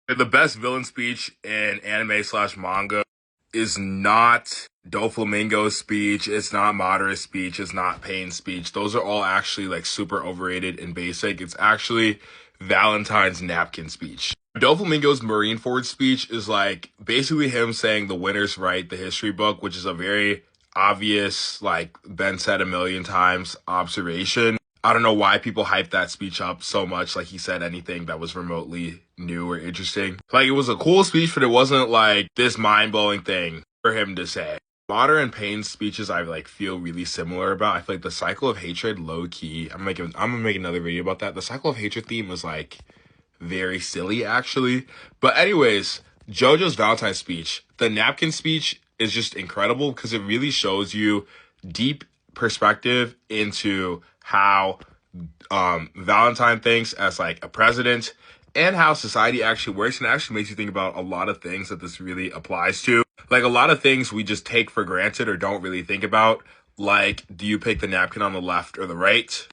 The best villain speech in anime slash manga is not Doflamingo's speech, it's not Madara's speech, it's not Pain's speech. Those are all actually like super overrated and basic. It's actually Valentine's napkin speech. Doflamingo's Marineford speech is like basically him saying the winners write the history book, which is a very obvious, like been said a million times observation. I don't know why people hype that speech up so much, like he said anything that was remotely new or interesting. Like, it was a cool speech, but it wasn't like this mind-blowing thing for him to say. Madara and Pain's speeches I like feel really similar about. I feel like the cycle of hatred, low key. I'm gonna make another video about that. The cycle of hatred theme was like very silly actually. But anyways, JoJo's Valentine speech, the napkin speech is just incredible because it really shows you deep perspective into how Valentine thinks as like a president and how society actually works, and it actually makes you think about a lot of things that this really applies to. Like a lot of things we just take for granted or don't really think about, like do you pick the napkin on the left or the right,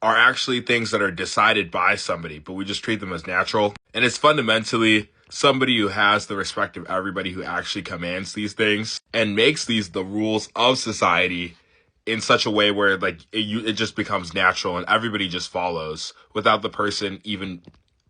are actually things that are decided by somebody, but we just treat them as natural. And it's fundamentally somebody who has the respect of everybody who actually commands these things and makes these the rules of society in such a way where like it just becomes natural and everybody just follows without the person even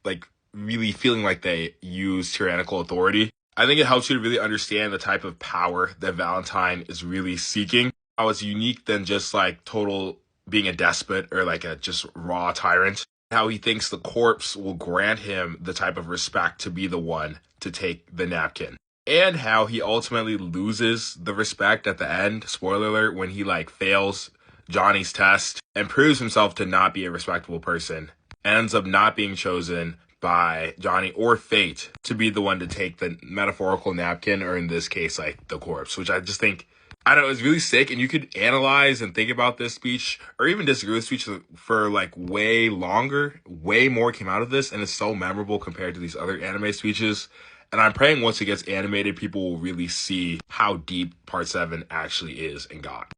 like really feeling like they use tyrannical authority. I think it helps you to really understand the type of power that Valentine is really seeking. How it's unique than just like total being a despot or like a just raw tyrant. How he thinks the corpse will grant him the type of respect to be the one to take the napkin. And how he ultimately loses the respect at the end, spoiler alert, when he like fails Johnny's test and proves himself to not be a respectable person. Ends up not being chosen by Johnny or fate to be the one to take the metaphorical napkin, or in this case, like the corpse, which I just think, I don't know, it's really sick. And you could analyze and think about this speech or even disagree with speech for like way longer. Way more came out of this, and it's so memorable compared to these other anime speeches. And I'm praying once it gets animated, people will really see how deep Part 7 actually is and got.